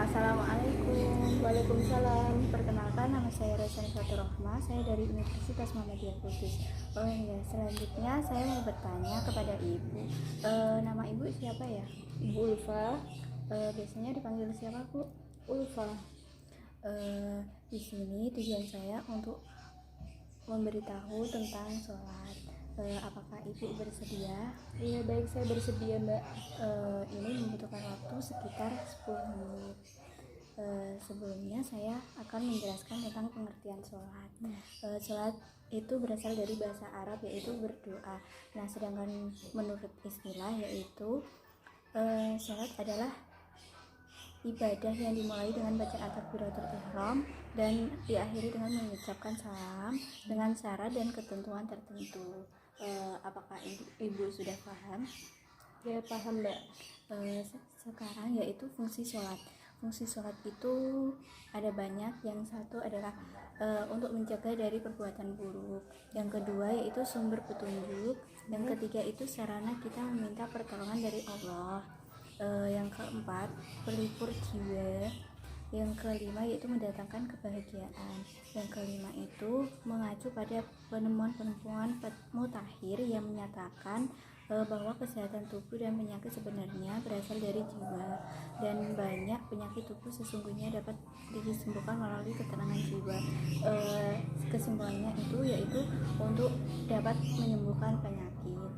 Assalamualaikum. Waalaikumsalam. Perkenalkan, nama saya Raisani Faturrahma. Saya dari Universitas Muhammadiyah Kudus. Oh ya, selanjutnya saya mau bertanya kepada Ibu. Nama Ibu siapa ya? Ibu Ulfa. Biasanya dipanggil siapa, Bu? Ulfa. Di sini tujuan saya untuk memberitahu tentang sholat. Apakah Ibu bersedia? Iya, baik, saya bersedia, Mbak. Ini membutuhkan waktu sekitar 10 menit. Sebelumnya saya akan menjelaskan tentang pengertian sholat. Sholat itu berasal dari bahasa Arab, yaitu berdoa. Nah, sedangkan menurut istilah yaitu sholat adalah ibadah yang dimulai dengan bacaan takbiratul ihram dan diakhiri dengan mengucapkan salam dengan syarat dan ketentuan tertentu. Apakah ibu sudah paham? Ya, paham, Mbak. Sekarang yaitu fungsi sholat. Fungsi sholat itu ada banyak. Yang satu adalah untuk mencegah dari perbuatan buruk. Yang kedua yaitu sumber petunjuk. Yang ketiga itu sarana kita meminta pertolongan dari Allah. Yang keempat pelipur jiwa. Yang kelima yaitu mendatangkan kebahagiaan. Yang kelima itu mengacu pada penemuan-penemuan mutakhir yang menyatakan bahwa kesehatan tubuh dan penyakit sebenarnya berasal dari jiwa, dan banyak penyakit tubuh sesungguhnya dapat disembuhkan melalui ketenangan jiwa. Kesimpulannya itu yaitu untuk dapat menyembuhkan penyakit.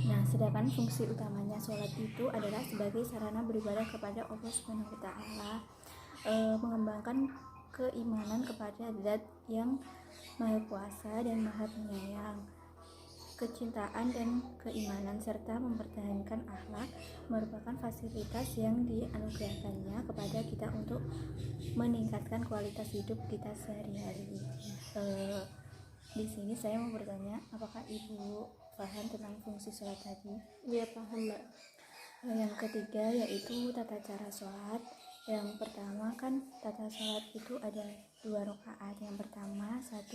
Nah, sedangkan fungsi utamanya sholat itu adalah sebagai sarana beribadah kepada Allah Subhanahu wa Ta'ala, mengembangkan keimanan kepada Zat yang Maha Kuasa dan Maha Penyayang, kecintaan dan keimanan, serta mempertahankan akhlak merupakan fasilitas yang dianugerahkannya kepada kita untuk meningkatkan kualitas hidup kita sehari-hari. Di sini saya mau bertanya, apakah Ibu paham tentang fungsi sholat tadi? Iya, paham, Mbak. Yang ketiga yaitu tata cara sholat. Yang pertama kan tata sholat itu ada 2 rakaat. Yang pertama 1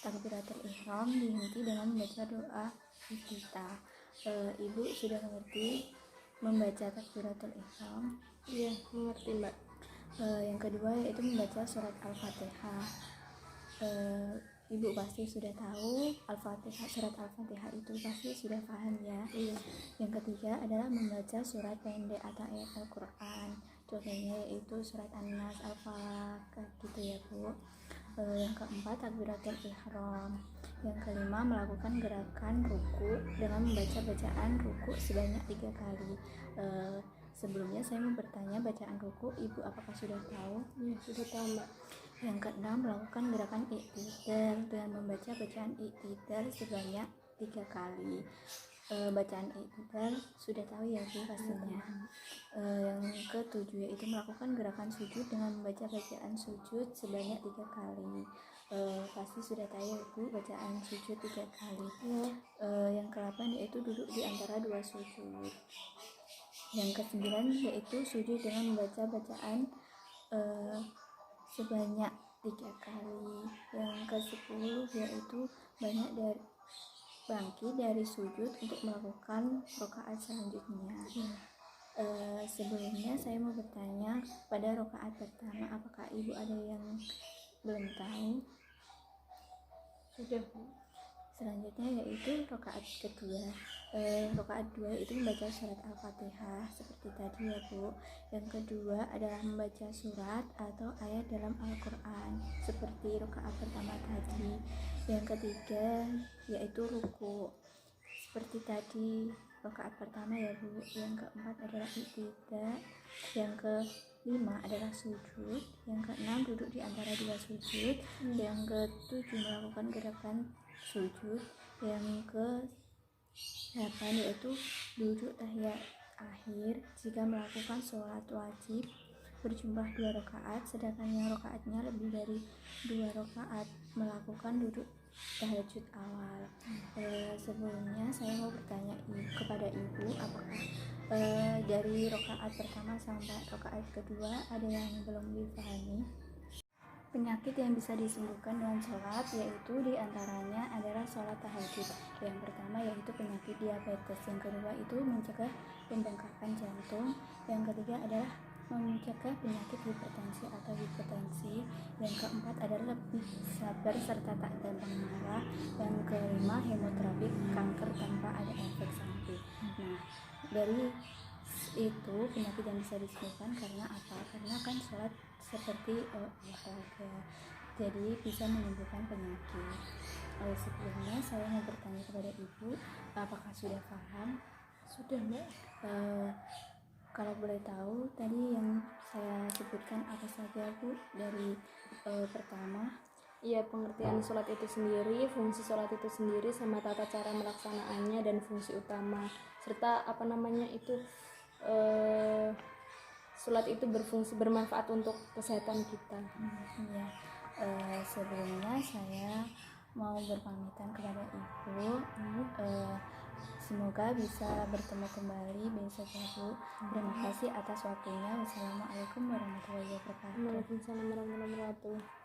takbiratul ihram dihenti dengan membaca doa iftitah. Ibu sudah mengerti membaca takbiratul ihram? Iya, mengerti, Mbak. Yang kedua yaitu membaca surat Al-Fatihah. Ibu pasti sudah tahu Al-Fatihah, surat Al-Fatihah itu pasti sudah paham ya. Iya. Yang ketiga adalah membaca surat pendek atau ayat Al-Quran. Contohnya yaitu surat An-Nas, Al-Falaq, gitu ya, Bu. Yang keempat takbiratul ihram. Yang kelima melakukan gerakan ruku dengan membaca bacaan ruku sebanyak 3 kali. Sebelumnya saya mau bertanya, bacaan ruku Ibu apakah sudah tahu? Iya, sudah tahu, Mbak. Yang keenam melakukan gerakan i'tidal dengan membaca bacaan i'tidal sebanyak 3 kali. Bacaan i'tidal sudah tahu ya, Bu, pastinya. Yang ketujuh yaitu melakukan gerakan sujud dengan membaca bacaan sujud sebanyak 3 kali. Pasti sudah tahu ya, Bu, bacaan sujud 3 kali. Yang ke-8 yaitu duduk di antara 2 sujud. Yang ke-9 yaitu sujud dengan membaca bacaan sebanyak 3 kali. Yang ke-10 yaitu bangkit dari sujud untuk melakukan rakaat selanjutnya. Sebelumnya saya mau bertanya, pada rakaat pertama apakah Ibu ada yang belum tahu? Sudah. Selanjutnya yaitu rakaat kedua. Rakaat 2 itu membaca surat Al-Fatihah seperti tadi ya, Bu. Yang kedua adalah membaca surat atau ayat dalam Al-Quran seperti rakaat pertama tadi. Yang ketiga yaitu ruku seperti tadi rakaat pertama ya, Bu. Yang keempat adalah i'tidal. Yang kelima adalah sujud. Yang keenam duduk di antara 2 sujud. Yang ketujuh melakukan gerakan sujud. Yang ke-8 yaitu duduk tahiyat akhir jika melakukan sholat wajib berjumlah 2 rakaat, sedangkan yang rakaatnya lebih dari 2 rakaat melakukan duduk tahajud awal. Sebelumnya saya mau bertanya kepada Ibu, apakah dari rakaat pertama sampai rakaat kedua ada yang belum dipahami? Penyakit yang bisa disembuhkan dengan sholat yaitu diantaranya adalah sholat tahajud. Yang pertama yaitu penyakit diabetes. Yang kedua itu mencegah pembengkakan jantung. Yang ketiga adalah mencegah penyakit hipertensi atau hipotensi. Yang keempat adalah lebih sabar serta tak gampang marah. Yang kelima, hemoterapi kanker tanpa ada efek samping. Nah, dari itu penyakit yang bisa disembuhkan karena apa? Karena kan sholat seperti olahraga, jadi bisa menyembuhkan penyakit. Sebelumnya saya mau bertanya kepada ibu, apakah sudah paham? Sudah, Mbak. Kalau boleh tahu tadi yang saya sebutkan apa saja, Bu? Dari pertama, Iya, pengertian sholat itu sendiri, fungsi sholat itu sendiri, sama tata cara melaksanaannya dan fungsi utama, serta sholat itu bermanfaat untuk kesehatan kita. ya, sebelumnya saya mau berpamitan kepada ibu. Semoga bisa bertemu kembali besok ya, Bu. Terima kasih atas waktunya. Wassalamualaikum warahmatullahi wabarakatuh. Waalaikumsalam warahmatullahi wabarakatuh.